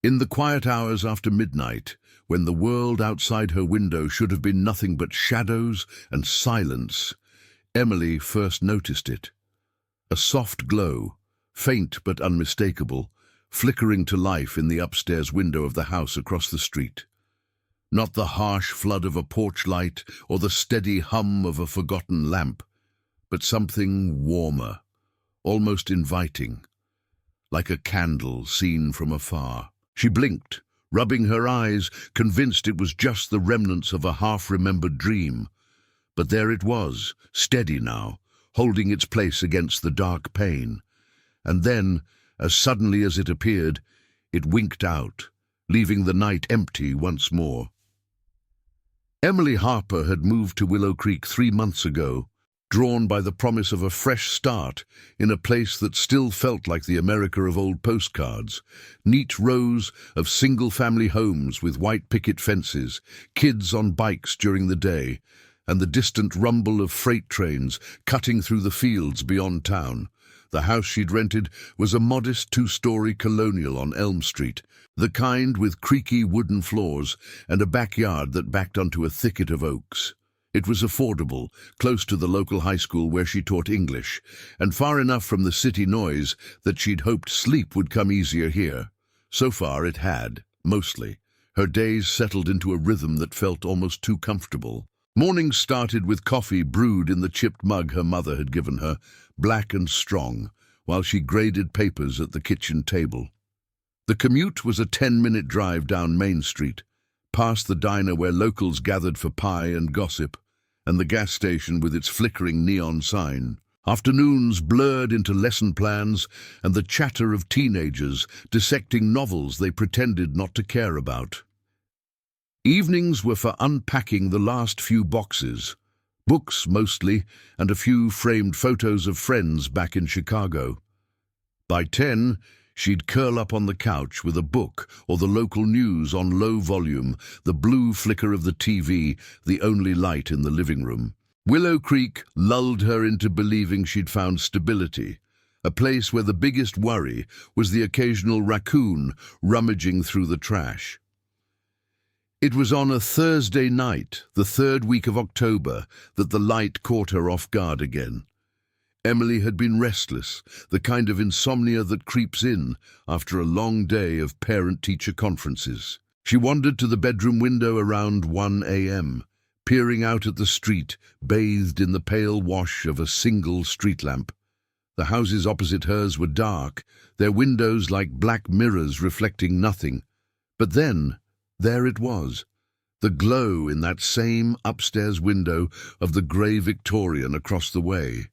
In the quiet hours after midnight, when the world outside her window should have been nothing but shadows and silence, Emily first noticed it. A soft glow, faint but unmistakable, flickering to life in the upstairs window of the house across the street. Not the harsh flood of a porch light or the steady hum of a forgotten lamp, but something warmer, almost inviting, like a candle seen from afar. She blinked, rubbing her eyes, convinced it was just the remnants of a half-remembered dream. But there it was, steady now, holding its place against the dark pane. And then, as suddenly as it appeared, it winked out, leaving the night empty once more. Emily Harper had moved to Willow Creek 3 months ago, drawn by the promise of a fresh start in a place that still felt like the America of old postcards. Neat rows of single-family homes with white picket fences, kids on bikes during the day, and the distant rumble of freight trains cutting through the fields beyond town. The house she'd rented was a modest 2-story colonial on Elm Street, the kind with creaky wooden floors and a backyard that backed onto a thicket of oaks. It was affordable, close to the local high school where she taught English, and far enough from the city noise that she'd hoped sleep would come easier here. So far it had, mostly. Her days settled into a rhythm that felt almost too comfortable. Mornings started with coffee brewed in the chipped mug her mother had given her, black and strong, while she graded papers at the kitchen table. The commute was a 10-minute drive down Main Street, past the diner where locals gathered for pie and gossip, and the gas station with its flickering neon sign. Afternoons blurred into lesson plans and the chatter of teenagers dissecting novels they pretended not to care about. Evenings were for unpacking the last few boxes, books mostly, and a few framed photos of friends back in Chicago. By 10, she'd curl up on the couch with a book or the local news on low volume, the blue flicker of the TV, the only light in the living room. Willow Creek lulled her into believing she'd found stability, a place where the biggest worry was the occasional raccoon rummaging through the trash. It was on a Thursday night, the 3rd week of October, that the light caught her off guard again. Emily had been restless, the kind of insomnia that creeps in after a long day of parent-teacher conferences. She wandered to the bedroom window around 1 a.m., peering out at the street, bathed in the pale wash of a single street lamp. The houses opposite hers were dark, their windows like black mirrors reflecting nothing. But then, there it was, the glow in that same upstairs window of the grey Victorian across the way.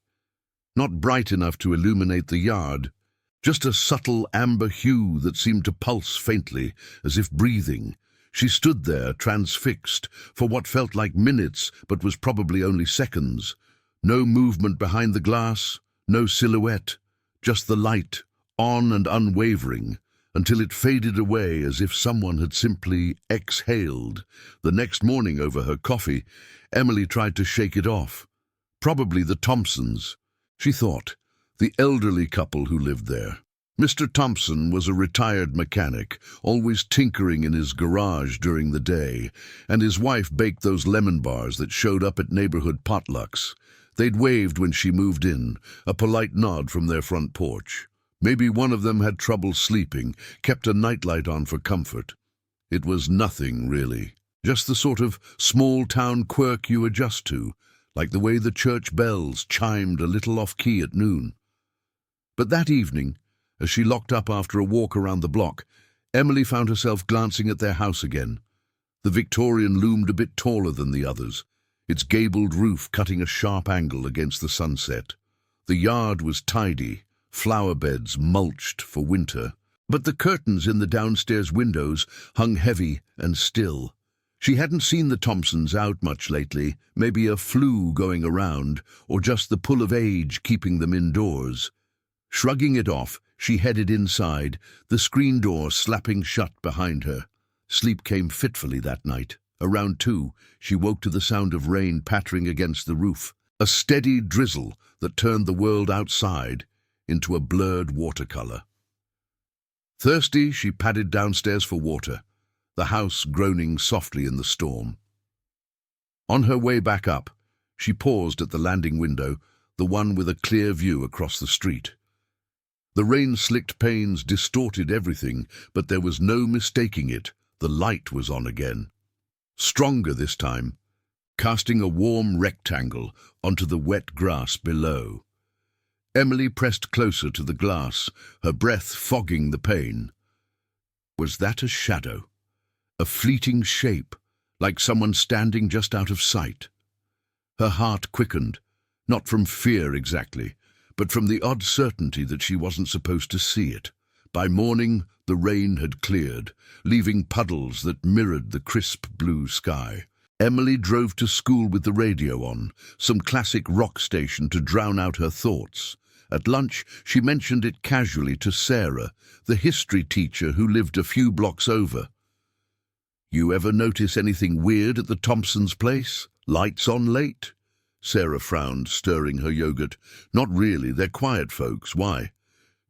Not bright enough to illuminate the yard, just a subtle amber hue that seemed to pulse faintly, as if breathing. She stood there, transfixed, for what felt like minutes, but was probably only seconds. No movement behind the glass, no silhouette, just the light, on and unwavering, until it faded away as if someone had simply exhaled. The next morning over her coffee, Emily tried to shake it off. Probably the Thompsons, she thought, the elderly couple who lived there. Mr. Thompson was a retired mechanic, always tinkering in his garage during the day, and his wife baked those lemon bars that showed up at neighborhood potlucks. They'd waved when she moved in, a polite nod from their front porch. Maybe one of them had trouble sleeping, kept a nightlight on for comfort. It was nothing, really. Just the sort of small-town quirk you adjust to, like the way the church bells chimed a little off-key at noon. But that evening, as she locked up after a walk around the block, Emily found herself glancing at their house again. The Victorian loomed a bit taller than the others, its gabled roof cutting a sharp angle against the sunset. The yard was tidy, flower beds mulched for winter, but the curtains in the downstairs windows hung heavy and still. She hadn't seen the Thompsons out much lately, maybe a flu going around, or just the pull of age keeping them indoors. Shrugging it off, she headed inside, the screen door slapping shut behind her. Sleep came fitfully that night. Around 2, she woke to the sound of rain pattering against the roof, a steady drizzle that turned the world outside into a blurred watercolor. Thirsty, she padded downstairs for water, the house groaning softly in the storm. On her way back up, she paused at the landing window, the one with a clear view across the street. The rain-slicked panes distorted everything, but there was no mistaking it. The light was on again. Stronger this time, casting a warm rectangle onto the wet grass below. Emily pressed closer to the glass, her breath fogging the pane. Was that a shadow? A fleeting shape, like someone standing just out of sight? Her heart quickened, not from fear exactly, but from the odd certainty that she wasn't supposed to see it. By morning, the rain had cleared, leaving puddles that mirrored the crisp blue sky. Emily drove to school with the radio on, some classic rock station to drown out her thoughts. At lunch, she mentioned it casually to Sarah, the history teacher who lived a few blocks over. "You ever notice anything weird at the Thompsons' place? Lights on late?" Sarah frowned, stirring her yogurt. "Not really, they're quiet folks. Why?"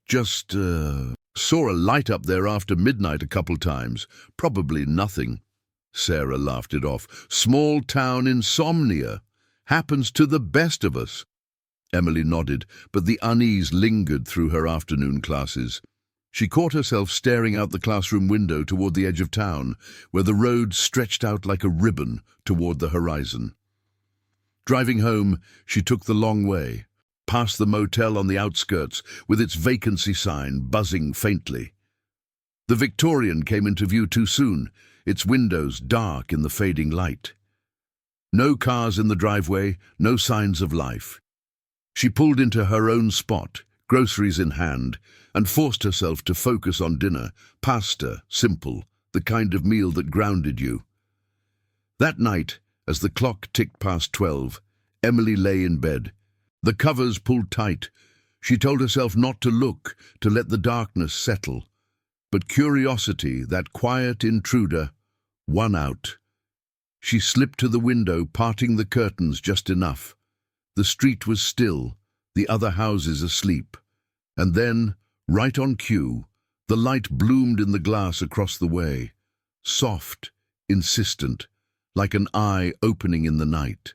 "Just, saw a light up there after midnight a couple times. Probably nothing." Sarah laughed it off. "Small town insomnia. Happens to the best of us." Emily nodded, but the unease lingered through her afternoon classes. She caught herself staring out the classroom window toward the edge of town, where the road stretched out like a ribbon toward the horizon. Driving home, she took the long way, past the motel on the outskirts with its vacancy sign buzzing faintly. The Victorian came into view too soon, its windows dark in the fading light. No cars in the driveway, no signs of life. She pulled into her own spot, groceries in hand, and forced herself to focus on dinner, pasta, simple, the kind of meal that grounded you. That night, as the clock ticked past 12, Emily lay in bed. The covers pulled tight. She told herself not to look, to let the darkness settle. But curiosity, that quiet intruder, won out. She slipped to the window, parting the curtains just enough. The street was still, the other houses asleep. And then, right on cue, the light bloomed in the glass across the way, soft, insistent, like an eye opening in the night.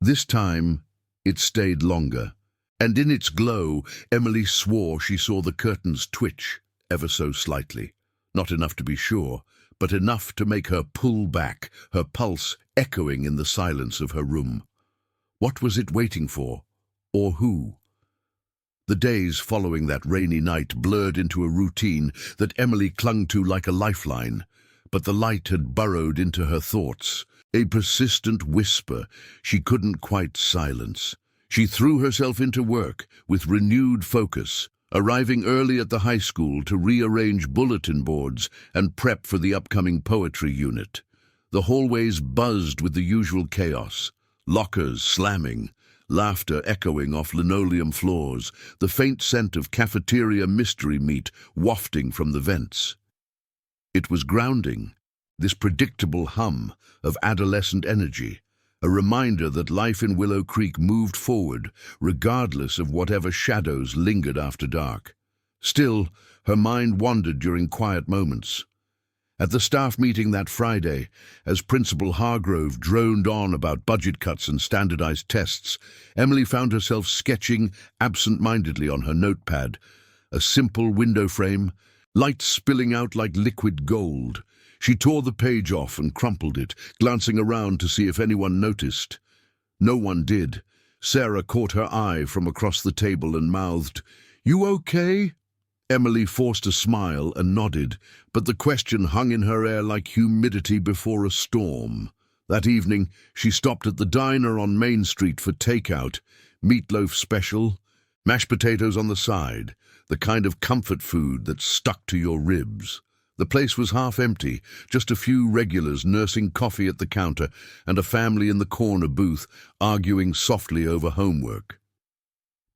This time, it stayed longer, and in its glow, Emily swore she saw the curtains twitch ever so slightly. Not enough to be sure, but enough to make her pull back, her pulse echoing in the silence of her room. What was it waiting for? Or who? The days following that rainy night blurred into a routine that Emily clung to like a lifeline, but the light had burrowed into her thoughts, a persistent whisper she couldn't quite silence. She threw herself into work with renewed focus, arriving early at the high school to rearrange bulletin boards and prep for the upcoming poetry unit. The hallways buzzed with the usual chaos. Lockers slamming, laughter echoing off linoleum floors, the faint scent of cafeteria mystery meat wafting from the vents. It was grounding, this predictable hum of adolescent energy, a reminder that life in Willow Creek moved forward, regardless of whatever shadows lingered after dark. Still, her mind wandered during quiet moments. At the staff meeting that Friday, as Principal Hargrove droned on about budget cuts and standardized tests, Emily found herself sketching absent-mindedly on her notepad, a simple window frame, light spilling out like liquid gold. She tore the page off and crumpled it, glancing around to see if anyone noticed. No one did. Sarah caught her eye from across the table and mouthed, "You okay?" Emily forced a smile and nodded, but the question hung in her air like humidity before a storm. That evening, she stopped at the diner on Main Street for takeout, meatloaf special, mashed potatoes on the side, the kind of comfort food that stuck to your ribs. The place was half empty, just a few regulars nursing coffee at the counter and a family in the corner booth arguing softly over homework.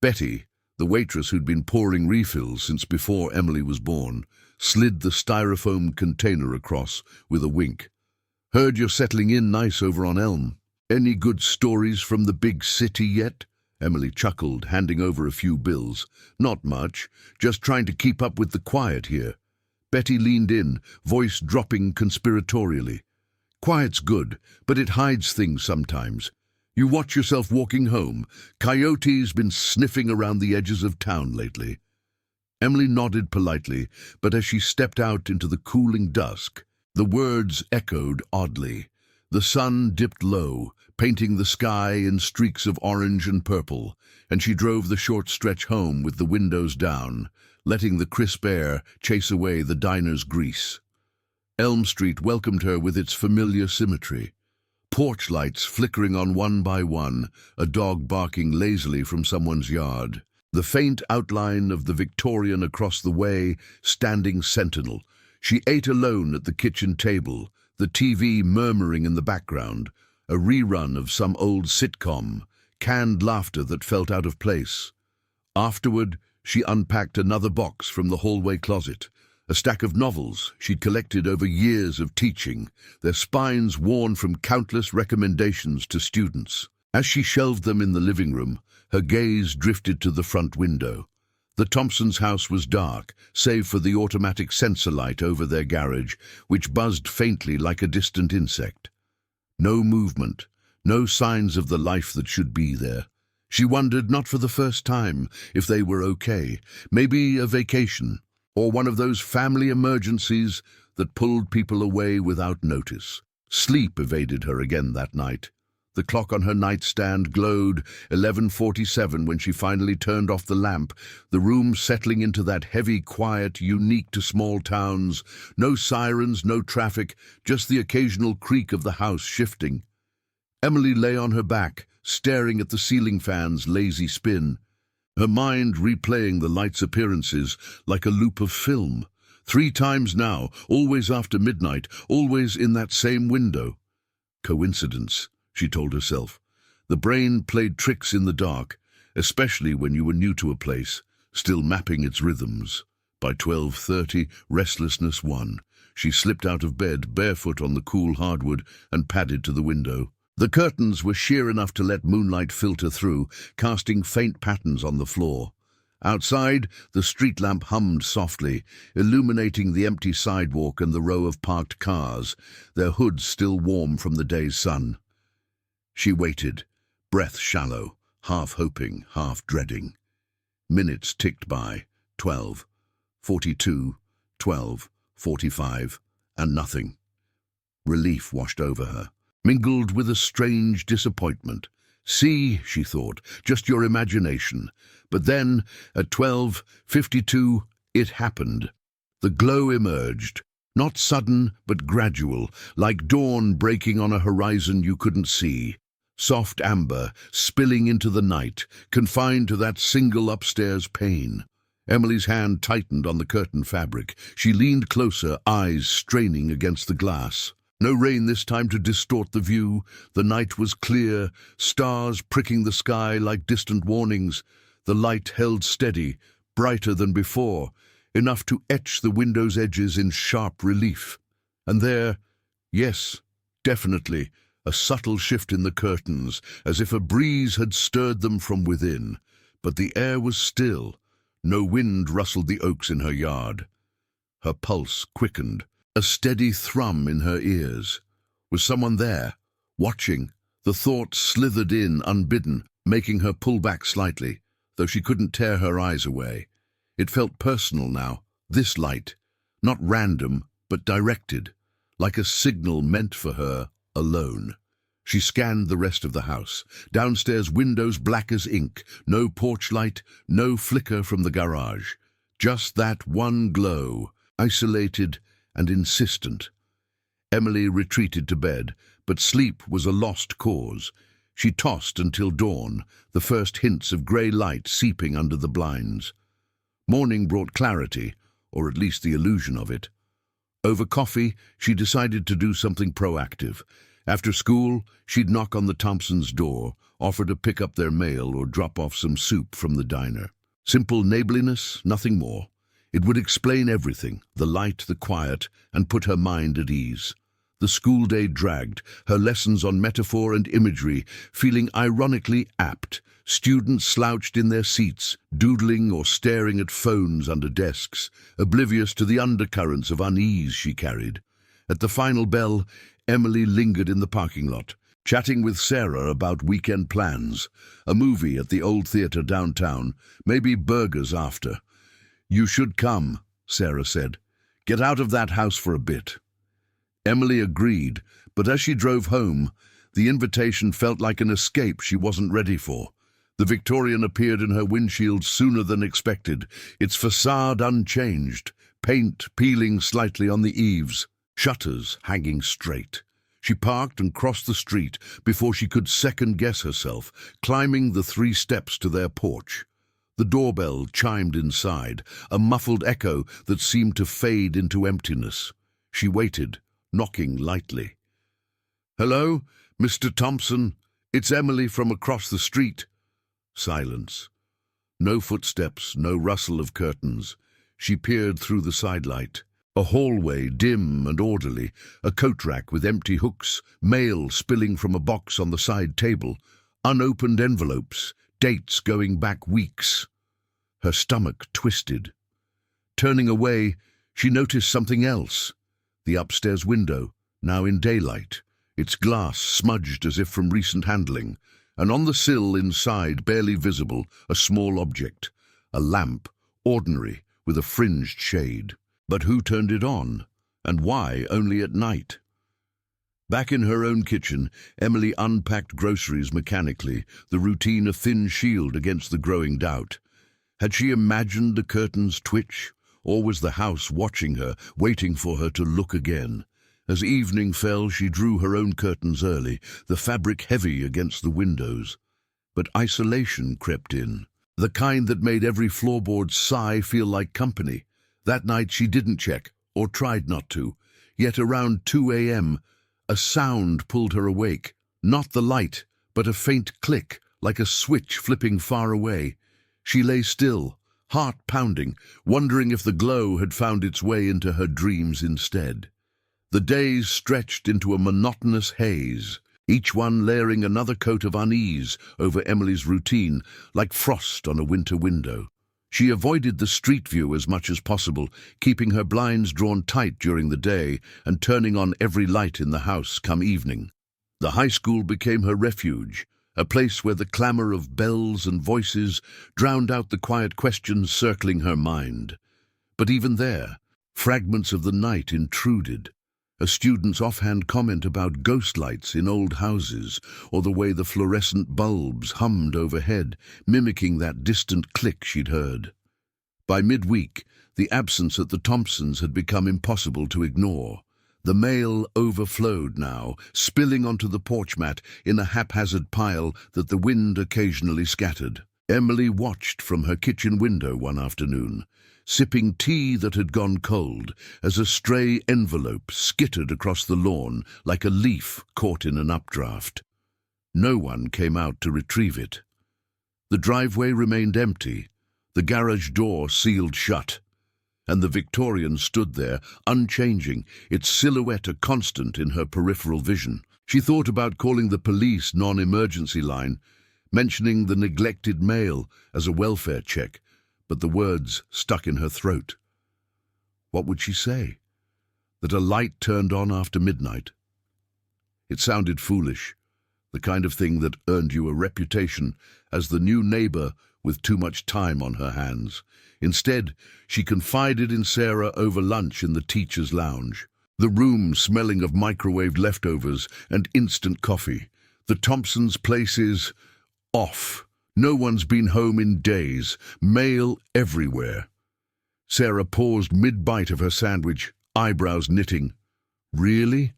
Betty, the waitress who'd been pouring refills since before Emily was born, slid the styrofoam container across with a wink. "Heard you're settling in nice over on Elm. Any good stories from the big city yet?" Emily chuckled, handing over a few bills. Not much, just trying to keep up with the quiet here. Betty leaned in, voice dropping conspiratorially. Quiet's good, but it hides things sometimes. You watch yourself walking home. Coyote's been sniffing around the edges of town lately. Emily nodded politely, but as she stepped out into the cooling dusk, the words echoed oddly. The sun dipped low, painting the sky in streaks of orange and purple, and she drove the short stretch home with the windows down, letting the crisp air chase away the diner's grease. Elm Street welcomed her with its familiar symmetry. Porch lights flickering on one by one, a dog barking lazily from someone's yard. The faint outline of the Victorian across the way, standing sentinel. She ate alone at the kitchen table, the TV murmuring in the background, a rerun of some old sitcom, canned laughter that felt out of place. Afterward, she unpacked another box from the hallway closet, a stack of novels she'd collected over years of teaching, their spines worn from countless recommendations to students. As she shelved them in the living room, her gaze drifted to the front window. The Thompsons' house was dark, save for the automatic sensor light over their garage, which buzzed faintly like a distant insect. No movement, no signs of the life that should be there. She wondered, not for the first time, if they were okay, maybe a vacation, or one of those family emergencies that pulled people away without notice. Sleep evaded her again that night. The clock on her nightstand glowed 11:47 when she finally turned off the lamp, the room settling into that heavy quiet unique to small towns. No sirens, no traffic, just the occasional creak of the house shifting. Emily lay on her back, staring at the ceiling fan's lazy spin, her mind replaying the light's appearances like a loop of film. 3 times now, always after midnight, always in that same window. Coincidence, she told herself. The brain played tricks in the dark, especially when you were new to a place, still mapping its rhythms. By 12:30, restlessness won. She slipped out of bed, barefoot on the cool hardwood, and padded to the window. The curtains were sheer enough to let moonlight filter through, casting faint patterns on the floor. Outside, the street lamp hummed softly, illuminating the empty sidewalk and the row of parked cars, their hoods still warm from the day's sun. She waited, breath shallow, half hoping, half dreading. Minutes ticked by, 12, 42, 12, 45, and nothing. Relief washed over her, mingled with a strange disappointment. See, she thought, just your imagination. But then, at 12:52, it happened. The glow emerged, not sudden but gradual, like dawn breaking on a horizon you couldn't see. Soft amber, spilling into the night, confined to that single upstairs pane. Emily's hand tightened on the curtain fabric. She leaned closer, eyes straining against the glass. No rain this time to distort the view. The night was clear, stars pricking the sky like distant warnings. The light held steady, brighter than before, enough to etch the window's edges in sharp relief. And there, yes, definitely, a subtle shift in the curtains, as if a breeze had stirred them from within. But the air was still. No wind rustled the oaks in her yard. Her pulse quickened, a steady thrum in her ears. Was someone there, watching? The thought slithered in unbidden, making her pull back slightly, though she couldn't tear her eyes away. It felt personal now, this light, not random, but directed, like a signal meant for her alone. She scanned the rest of the house. Downstairs windows black as ink, no porch light, no flicker from the garage. Just that one glow, isolated and insistent. Emily retreated to bed, but sleep was a lost cause. She tossed until dawn, the first hints of grey light seeping under the blinds. Morning brought clarity, or at least the illusion of it. Over coffee, she decided to do something proactive. After school, she'd knock on the Thompsons' door, offer to pick up their mail or drop off some soup from the diner. Simple neighborliness, nothing more. It would explain everything, the light, the quiet, and put her mind at ease. The school day dragged, her lessons on metaphor and imagery feeling ironically apt, Students slouched in their seats, doodling or staring at phones under desks, oblivious to the undercurrents of unease she carried. At the final bell, Emily lingered in the parking lot, chatting with Sarah about weekend plans, a movie at the old theatre downtown, maybe burgers after. "You should come," Sarah said. "Get out of that house for a bit." Emily agreed, but as she drove home, the invitation felt like an escape she wasn't ready for. The Victorian appeared in her windshield sooner than expected, its facade unchanged, paint peeling slightly on the eaves, shutters hanging straight. She parked and crossed the street before she could second-guess herself, climbing the 3 steps to their porch. The doorbell chimed inside, a muffled echo that seemed to fade into emptiness. She waited, knocking lightly. "Hello, Mr. Thompson. It's Emily from across the street." Silence. No footsteps, no rustle of curtains. She peered through the sidelight. A hallway, dim and orderly, a coat rack with empty hooks, mail spilling from a box on the side table, unopened envelopes, dates going back weeks. Her stomach twisted. Turning away, she noticed something else. The upstairs window, now in daylight, its glass smudged as if from recent handling, and on the sill inside, barely visible, a small object, a lamp, ordinary, with a fringed shade. But who turned it on, and why only at night? Back in her own kitchen, Emily unpacked groceries mechanically, the routine a thin shield against the growing doubt. Had she imagined the curtains twitch, or was the house watching her, waiting for her to look again? As evening fell, she drew her own curtains early, the fabric heavy against the windows. But isolation crept in, the kind that made every floorboard sigh feel like company. That night she didn't check, or tried not to. Yet around 2 a.m., a sound pulled her awake. Not the light, but a faint click, like a switch flipping far away. She lay still, heart pounding, wondering if the glow had found its way into her dreams instead. The days stretched into a monotonous haze, each one layering another coat of unease over Emily's routine, like frost on a winter window. She avoided the street view as much as possible, keeping her blinds drawn tight during the day and turning on every light in the house come evening. The high school became her refuge, a place where the clamor of bells and voices drowned out the quiet questions circling her mind. But even there, fragments of the night intruded. A student's offhand comment about ghost lights in old houses, or the way the fluorescent bulbs hummed overhead, mimicking that distant click she'd heard. By midweek, the absence at the Thompsons had become impossible to ignore. The mail overflowed now, spilling onto the porch mat in a haphazard pile that the wind occasionally scattered. Emily watched from her kitchen window one afternoon, sipping tea that had gone cold, as a stray envelope skittered across the lawn like a leaf caught in an updraft. No one came out to retrieve it. The driveway remained empty, the garage door sealed shut, and the Victorian stood there, unchanging, its silhouette a constant in her peripheral vision. She thought about calling the police non-emergency line, mentioning the neglected mail as a welfare check, but the words stuck in her throat. What would she say? That a light turned on after midnight? It sounded foolish, the kind of thing that earned you a reputation as the new neighbor with too much time on her hands. Instead, she confided in Sarah over lunch in the teacher's lounge, the room smelling of microwaved leftovers and instant coffee. The Thompsons' place is off. No one's been home in days, mail everywhere. Sarah paused mid-bite of her sandwich, eyebrows knitting. Really?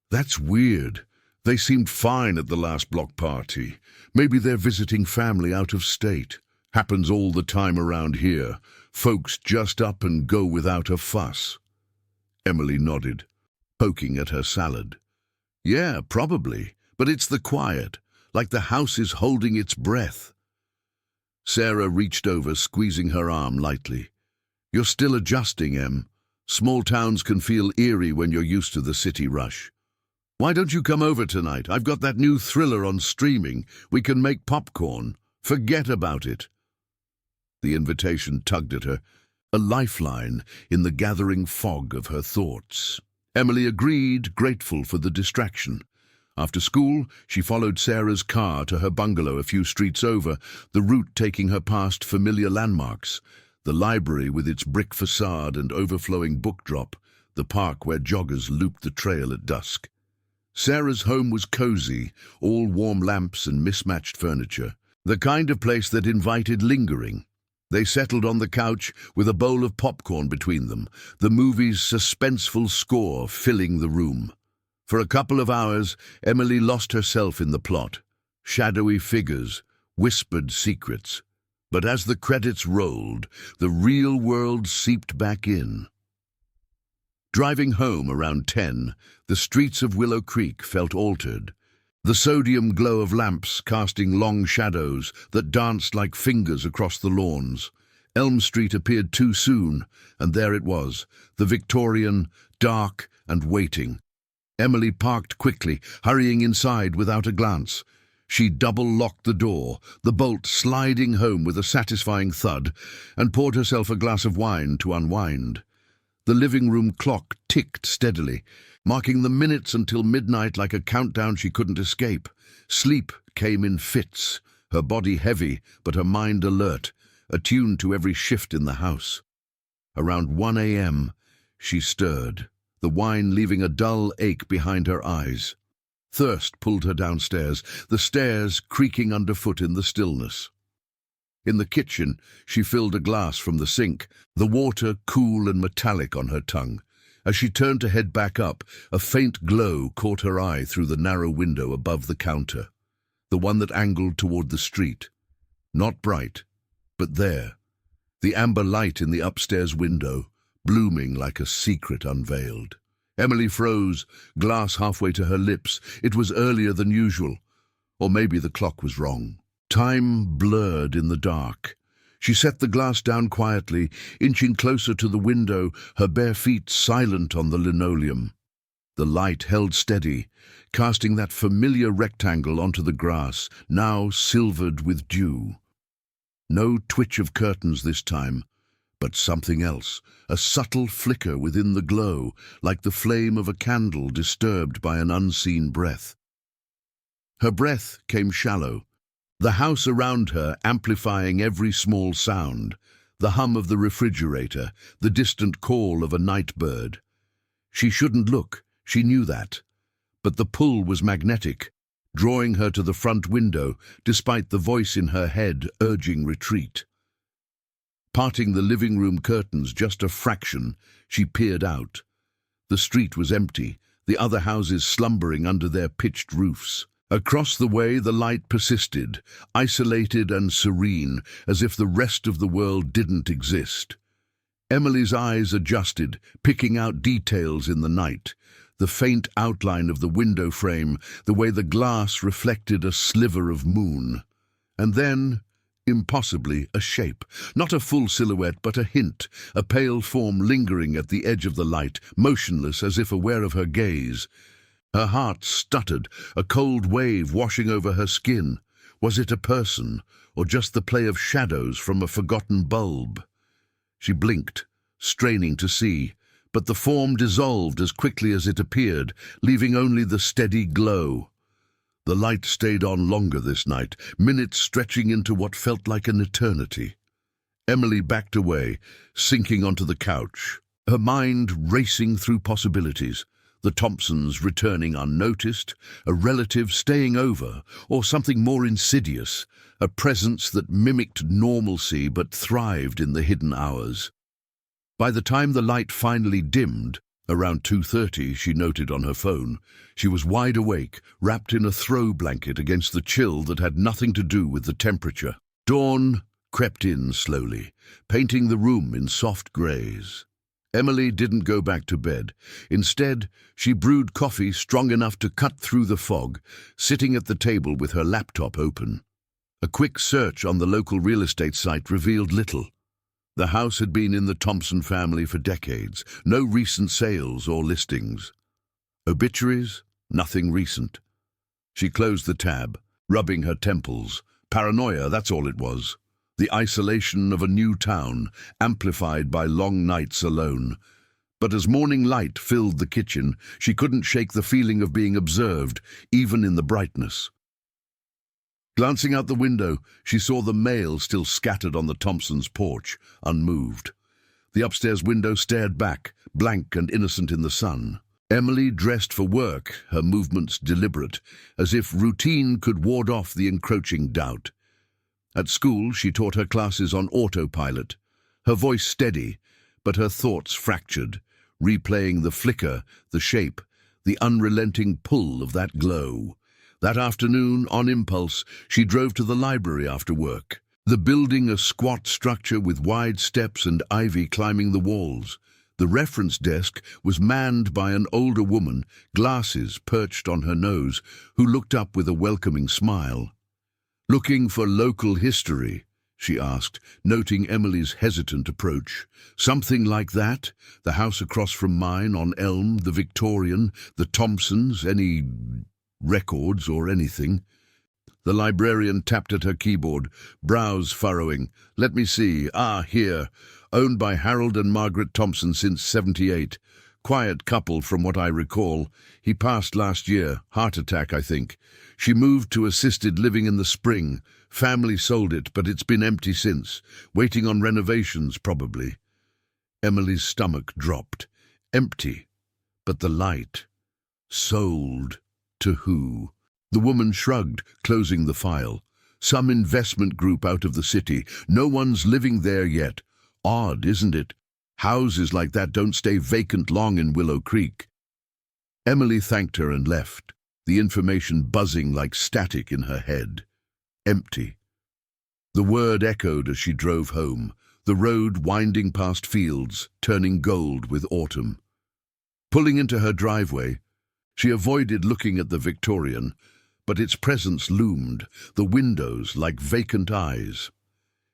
That's weird. They seemed fine at the last block party. Maybe they're visiting family out of state. Happens all the time around here. Folks just up and go without a fuss. Emily nodded, poking at her salad. Yeah, probably, but it's the quiet, like the house is holding its breath. Sarah reached over, squeezing her arm lightly. You're still adjusting, Em. Small towns can feel eerie when you're used to the city rush. Why don't you come over tonight? I've got that new thriller on streaming. We can make popcorn. Forget about it. The invitation tugged at her, a lifeline in the gathering fog of her thoughts. Emily agreed, grateful for the distraction. After school, she followed Sarah's car to her bungalow a few streets over, the route taking her past familiar landmarks: the library with its brick facade and overflowing book drop, the park where joggers looped the trail at dusk. Sarah's home was cozy, all warm lamps and mismatched furniture, the kind of place that invited lingering. They settled on the couch with a bowl of popcorn between them, the movie's suspenseful score filling the room. For a couple of hours, Emily lost herself in the plot. Shadowy figures, whispered secrets. But as the credits rolled, the real world seeped back in. Driving home around 10, the streets of Willow Creek felt altered. The sodium glow of lamps casting long shadows that danced like fingers across the lawns. Elm Street appeared too soon, and there it was, the Victorian, dark and waiting. Emily parked quickly, hurrying inside without a glance. She double-locked the door, the bolt sliding home with a satisfying thud, and poured herself a glass of wine to unwind. The living room clock ticked steadily, marking the minutes until midnight like a countdown she couldn't escape. Sleep came in fits, her body heavy but her mind alert, attuned to every shift in the house. Around 1 a.m., she stirred, the wine leaving a dull ache behind her eyes. Thirst pulled her downstairs, the stairs creaking underfoot in the stillness. In the kitchen, she filled a glass from the sink, the water cool and metallic on her tongue. As she turned to head back up, a faint glow caught her eye through the narrow window above the counter, the one that angled toward the street. Not bright, but there, the amber light in the upstairs window, blooming like a secret unveiled. Emily froze, glass halfway to her lips. It was earlier than usual, or maybe the clock was wrong. Time blurred in the dark. She set the glass down quietly, inching closer to the window, her bare feet silent on the linoleum. The light held steady, casting that familiar rectangle onto the grass, now silvered with dew. No twitch of curtains this time, but something else, a subtle flicker within the glow, like the flame of a candle disturbed by an unseen breath. Her breath came shallow, the house around her amplifying every small sound, the hum of the refrigerator, the distant call of a night bird. She shouldn't look, she knew that, but the pull was magnetic, drawing her to the front window, despite the voice in her head urging retreat. Parting the living room curtains just a fraction, she peered out. The street was empty, the other houses slumbering under their pitched roofs. Across the way the light persisted, isolated and serene, as if the rest of the world didn't exist. Emily's eyes adjusted, picking out details in the night. The faint outline of the window frame, the way the glass reflected a sliver of moon. And then, impossibly, a shape. Not a full silhouette, but a hint, a pale form lingering at the edge of the light, motionless as if aware of her gaze. Her heart stuttered, a cold wave washing over her skin. Was it a person, or just the play of shadows from a forgotten bulb? She blinked, straining to see, but the form dissolved as quickly as it appeared, leaving only the steady glow. The light stayed on longer this night, minutes stretching into what felt like an eternity. Emily backed away, sinking onto the couch, her mind racing through possibilities. The Thompsons returning unnoticed, a relative staying over, or something more insidious, a presence that mimicked normalcy but thrived in the hidden hours. By the time the light finally dimmed, around 2:30, she noted on her phone, she was wide awake, wrapped in a throw blanket against the chill that had nothing to do with the temperature. Dawn crept in slowly, painting the room in soft grays. Emily didn't go back to bed. Instead, she brewed coffee strong enough to cut through the fog, sitting at the table with her laptop open. A quick search on the local real estate site revealed little. The house had been in the Thompson family for decades, no recent sales or listings. Obituaries? Nothing recent. She closed the tab, rubbing her temples, Paranoia, that's all it was. The isolation of a new town, amplified by long nights alone. But as morning light filled the kitchen, she couldn't shake the feeling of being observed, even in the brightness. Glancing out the window, she saw the mail still scattered on the Thompsons' porch, unmoved. The upstairs window stared back, blank and innocent in the sun. Emily dressed for work, her movements deliberate, as if routine could ward off the encroaching doubt. At school, she taught her classes on autopilot, her voice steady, but her thoughts fractured, replaying the flicker, the shape, the unrelenting pull of that glow. That afternoon, on impulse, she drove to the library after work, the building a squat structure with wide steps and ivy climbing the walls. The reference desk was manned by an older woman, glasses perched on her nose, who looked up with a welcoming smile. "Looking for local history?" she asked, noting Emily's hesitant approach. "Something like that? The house across from mine on Elm, the Victorian, the Thompsons, any records or anything?" The librarian tapped at her keyboard, brows furrowing. "Let me see. Here. Owned by Harold and Margaret Thompson since '78. Quiet couple from what I recall. He passed last year. Heart attack, I think. She moved to assisted living in the spring. Family sold it, but it's been empty since. Waiting on renovations, probably." Emily's stomach dropped. Empty. But the light. Sold. To who? The woman shrugged, closing the file. "Some investment group out of the city. No one's living there yet. Odd, isn't it? Houses like that don't stay vacant long in Willow Creek." Emily thanked her and left, the information buzzing like static in her head. Empty. The word echoed as she drove home, the road winding past fields, turning gold with autumn. Pulling into her driveway, she avoided looking at the Victorian, but its presence loomed, the windows like vacant eyes.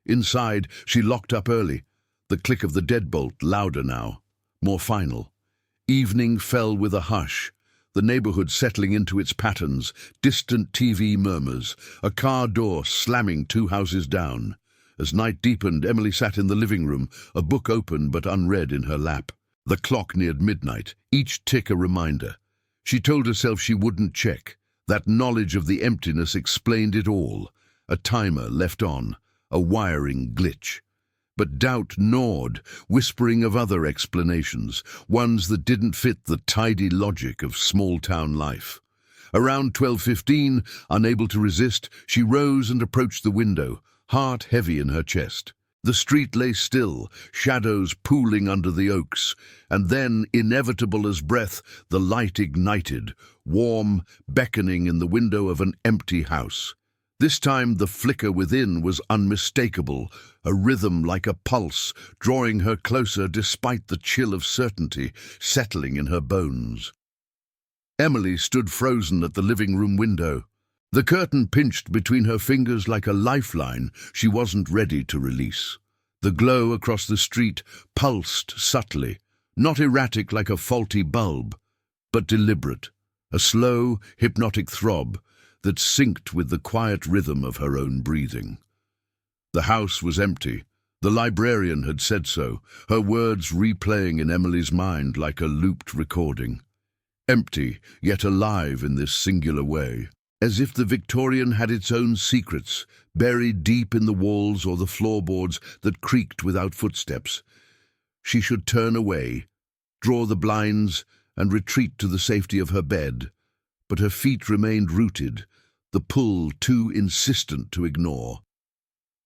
Inside, she locked up early, the click of the deadbolt louder now, more final. Evening fell with a hush, the neighborhood settling into its patterns, distant TV murmurs, a car door slamming 2 houses down. As night deepened, Emily sat in the living room, a book open but unread in her lap. The clock neared midnight, each tick a reminder. She told herself she wouldn't check. That knowledge of the emptiness explained it all. A timer left on, a wiring glitch. But doubt gnawed, whispering of other explanations, ones that didn't fit the tidy logic of small-town life. Around 12:15, unable to resist, she rose and approached the window, heart heavy in her chest. The street lay still, shadows pooling under the oaks, and then, inevitable as breath, the light ignited, warm, beckoning in the window of an empty house. This time the flicker within was unmistakable, a rhythm like a pulse, drawing her closer despite the chill of certainty settling in her bones. Emily stood frozen at the living room window. The curtain pinched between her fingers like a lifeline she wasn't ready to release. The glow across the street pulsed subtly, not erratic like a faulty bulb, but deliberate, a slow, hypnotic throb that synced with the quiet rhythm of her own breathing. The house was empty. The librarian had said so, her words replaying in Emily's mind like a looped recording. Empty, yet alive in this singular way. As if the Victorian had its own secrets, buried deep in the walls or the floorboards that creaked without footsteps. She should turn away, draw the blinds, and retreat to the safety of her bed. But her feet remained rooted, the pull too insistent to ignore.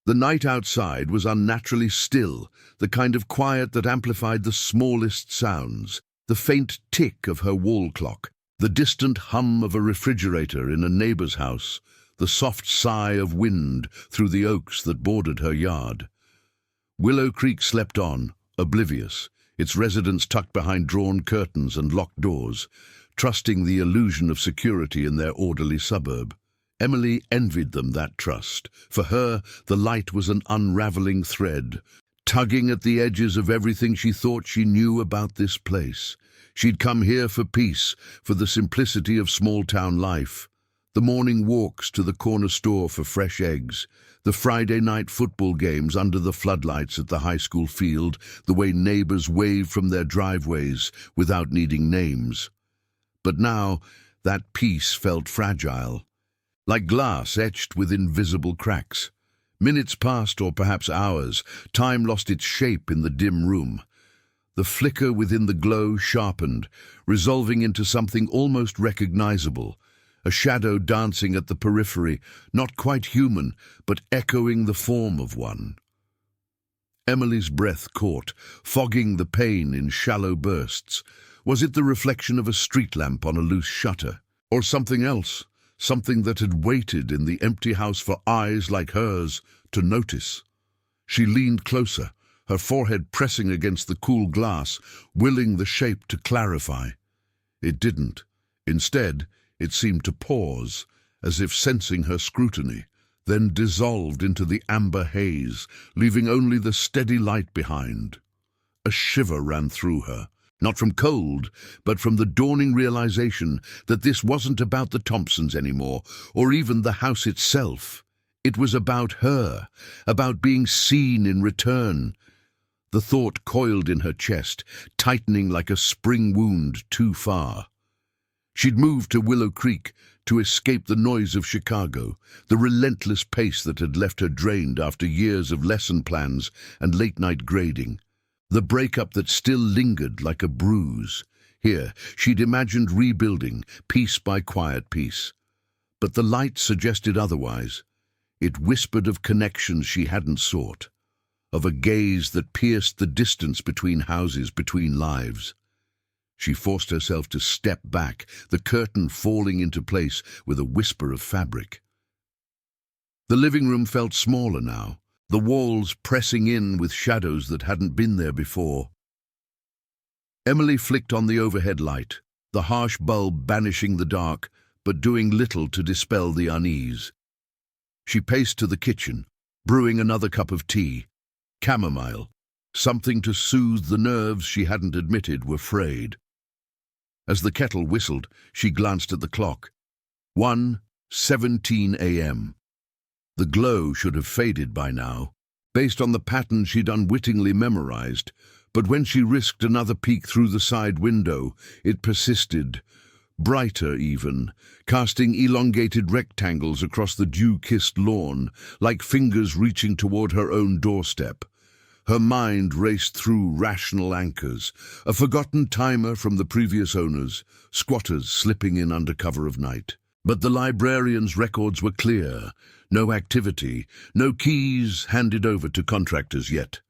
The night outside was unnaturally still, the kind of quiet that amplified the smallest sounds, the faint tick of her wall clock, the distant hum of a refrigerator in a neighbor's house, the soft sigh of wind through the oaks that bordered her yard. Willow Creek slept on, oblivious, its residents tucked behind drawn curtains and locked doors, trusting the illusion of security in their orderly suburb. Emily envied them that trust. For her, the light was an unraveling thread, tugging at the edges of everything she thought she knew about this place. She'd come here for peace, for the simplicity of small-town life. The morning walks to the corner store for fresh eggs, the Friday night football games under the floodlights at the high school field, the way neighbors wave from their driveways without needing names. But now, that peace felt fragile, like glass etched with invisible cracks. Minutes passed, or perhaps hours. Time lost its shape in the dim room. The flicker within the glow sharpened, resolving into something almost recognizable, a shadow dancing at the periphery, not quite human, but echoing the form of one. Emily's breath caught, fogging the pain in shallow bursts. Was it the reflection of a street lamp on a loose shutter? Or something else, something that had waited in the empty house for eyes like hers to notice? She leaned closer, her forehead pressing against the cool glass, willing the shape to clarify. It didn't. Instead, it seemed to pause, as if sensing her scrutiny, then dissolved into the amber haze, leaving only the steady light behind. A shiver ran through her, not from cold, but from the dawning realization that this wasn't about the Thompsons anymore, or even the house itself. It was about her, about being seen in return. The thought coiled in her chest, tightening like a spring wound too far. She'd moved to Willow Creek to escape the noise of Chicago, the relentless pace that had left her drained after years of lesson plans and late-night grading, the breakup that still lingered like a bruise. Here, she'd imagined rebuilding, piece by quiet piece. But the light suggested otherwise. It whispered of connections she hadn't sought, of a gaze that pierced the distance between houses, between lives. She forced herself to step back, the curtain falling into place with a whisper of fabric. The living room felt smaller now, the walls pressing in with shadows that hadn't been there before. Emily flicked on the overhead light, the harsh bulb banishing the dark, but doing little to dispel the unease. She paced to the kitchen, brewing another cup of tea, chamomile, something to soothe the nerves she hadn't admitted were frayed. As the kettle whistled, she glanced at the clock. 1:17 a.m. The glow should have faded by now, based on the pattern she'd unwittingly memorized, but when she risked another peek through the side window, it persisted, brighter even, casting elongated rectangles across the dew-kissed lawn, like fingers reaching toward her own doorstep. Her mind raced through rational anchors, a forgotten timer from the previous owners, squatters slipping in under cover of night. But the librarian's records were clear. No activity, no keys handed over to contractors yet.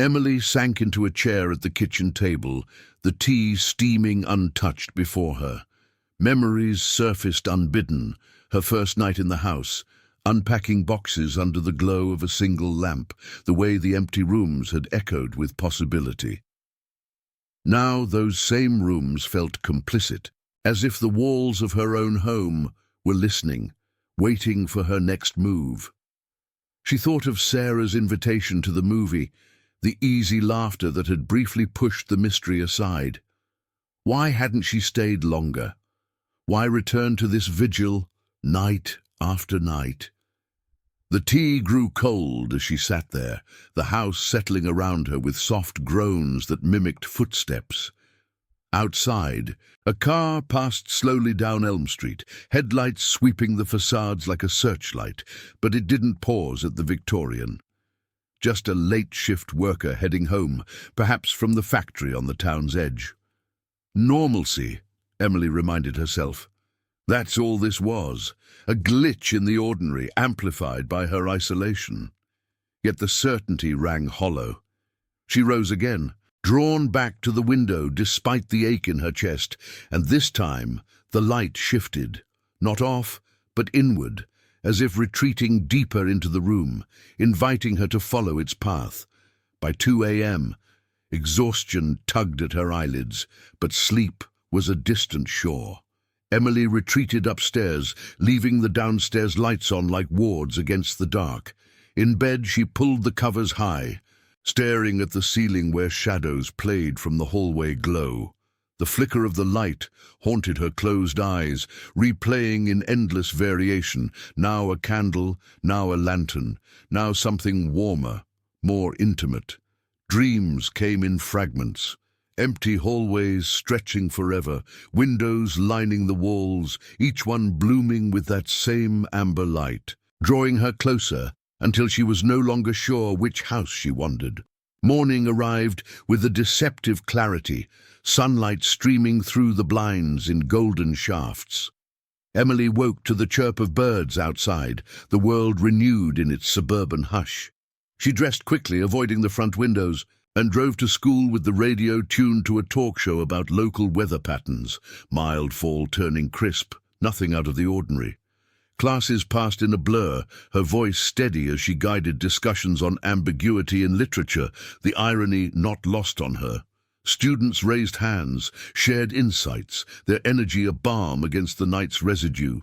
Emily sank into a chair at the kitchen table, the tea steaming untouched before her. Memories surfaced unbidden, her first night in the house, unpacking boxes under the glow of a single lamp, the way the empty rooms had echoed with possibility. Now those same rooms felt complicit, as if the walls of her own home were listening, waiting for her next move. She thought of Sarah's invitation to the movie, the easy laughter that had briefly pushed the mystery aside. Why hadn't she stayed longer? Why return to this vigil, night after night? The tea grew cold as she sat there, the house settling around her with soft groans that mimicked footsteps. Outside, a car passed slowly down Elm Street, headlights sweeping the facades like a searchlight, but it didn't pause at the Victorian. Just a late-shift worker heading home, perhaps from the factory on the town's edge. Normalcy, Emily reminded herself. That's all this was, a glitch in the ordinary, amplified by her isolation. Yet the certainty rang hollow. She rose again, drawn back to the window despite the ache in her chest, and this time the light shifted, not off, but inward, as if retreating deeper into the room, inviting her to follow its path. By 2 a.m., exhaustion tugged at her eyelids, but sleep was a distant shore. Emily retreated upstairs, leaving the downstairs lights on like wards against the dark. In bed, she pulled the covers high, staring at the ceiling where shadows played from the hallway glow. The flicker of the light haunted her closed eyes, replaying in endless variation, now a candle, now a lantern, now something warmer, more intimate. Dreams came in fragments. Empty hallways stretching forever, windows lining the walls, each one blooming with that same amber light, drawing her closer until she was no longer sure which house she wandered. Morning arrived with a deceptive clarity, sunlight streaming through the blinds in golden shafts. Emily woke to the chirp of birds outside, the world renewed in its suburban hush. She dressed quickly, avoiding the front windows, and drove to school with the radio tuned to a talk show about local weather patterns, mild fall turning crisp, nothing out of the ordinary. Classes passed in a blur, her voice steady as she guided discussions on ambiguity in literature, the irony not lost on her. Students raised hands, shared insights, their energy a balm against the night's residue.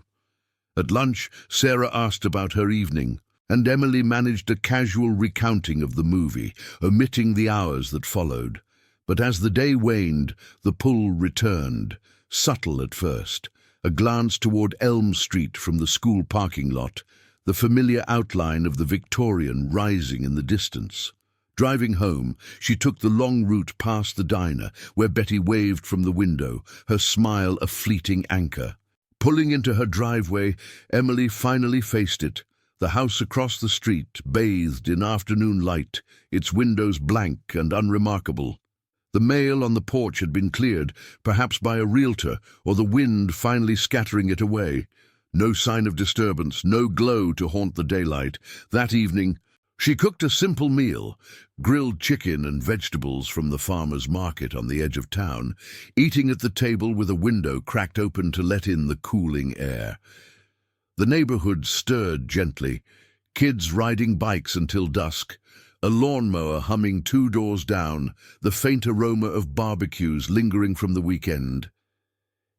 At lunch, Sarah asked about her evening, and Emily managed a casual recounting of the movie, omitting the hours that followed. But as the day waned, the pull returned, subtle at first. A glance toward Elm Street from the school parking lot, the familiar outline of the Victorian rising in the distance. Driving home, she took the long route past the diner, where Betty waved from the window, her smile a fleeting anchor. Pulling into her driveway, Emily finally faced it. The house across the street, bathed in afternoon light, its windows blank and unremarkable. The mail on the porch had been cleared, perhaps by a realtor, or the wind finally scattering it away. No sign of disturbance, no glow to haunt the daylight. That evening, she cooked a simple meal, grilled chicken and vegetables from the farmer's market on the edge of town, eating at the table with a window cracked open to let in the cooling air. The neighborhood stirred gently, kids riding bikes until dusk, a lawnmower humming 2 doors down, the faint aroma of barbecues lingering from the weekend.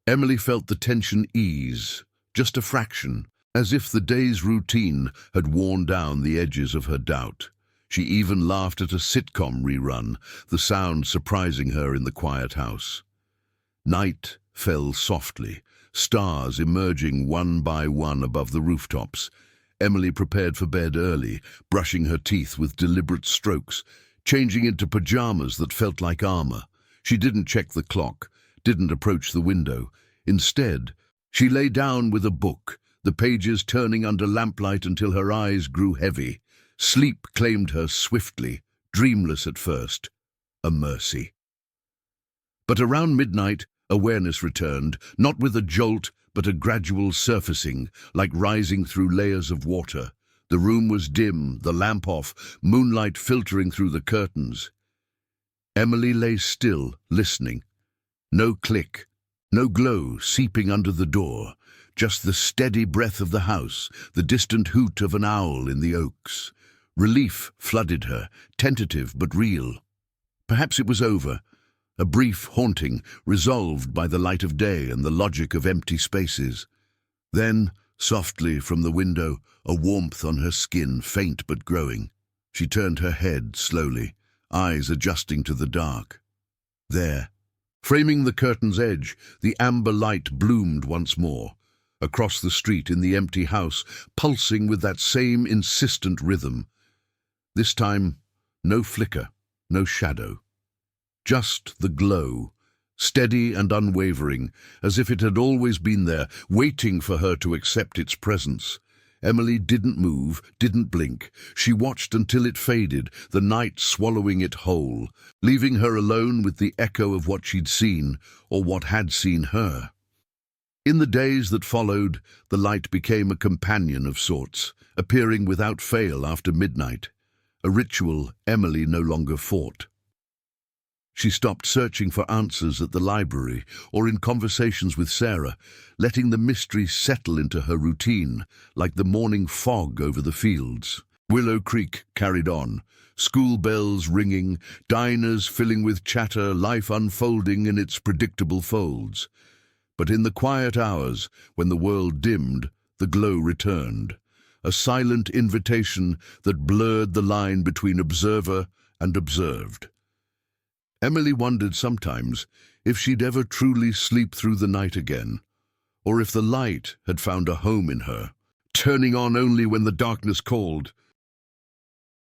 Emily felt the tension ease, just a fraction, as if the day's routine had worn down the edges of her doubt. She even laughed at a sitcom rerun, the sound surprising her in the quiet house. Night fell softly, stars emerging one by one above the rooftops. Emily prepared for bed early, brushing her teeth with deliberate strokes, changing into pajamas that felt like armor. She didn't check the clock, didn't approach the window. Instead, she lay down with a book, the pages turning under lamplight until her eyes grew heavy. Sleep claimed her swiftly, dreamless at first, a mercy. But around midnight, awareness returned, not with a jolt, but a gradual surfacing, like rising through layers of water. The room was dim, the lamp off, moonlight filtering through the curtains. Emily lay still, listening. No click, no glow seeping under the door, just the steady breath of the house, the distant hoot of an owl in the oaks. Relief flooded her, tentative but real. Perhaps it was over. A brief haunting, resolved by the light of day and the logic of empty spaces. Then, softly from the window, a warmth on her skin, faint but growing. She turned her head slowly, eyes adjusting to the dark. There, framing the curtain's edge, the amber light bloomed once more. Across the street in the empty house, pulsing with that same insistent rhythm. This time, no flicker, no shadow. Just the glow, steady and unwavering, as if it had always been there, waiting for her to accept its presence. Emily didn't move, didn't blink. She watched until it faded, the night swallowing it whole, leaving her alone with the echo of what she'd seen, or what had seen her. In the days that followed, the light became a companion of sorts, appearing without fail after midnight. A ritual Emily no longer fought. She stopped searching for answers at the library or in conversations with Sarah, letting the mystery settle into her routine, like the morning fog over the fields. Willow Creek carried on, school bells ringing, diners filling with chatter, life unfolding in its predictable folds. But in the quiet hours, when the world dimmed, the glow returned, a silent invitation that blurred the line between observer and observed. Emily wondered sometimes if she'd ever truly sleep through the night again, or if the light had found a home in her, turning on only when the darkness called.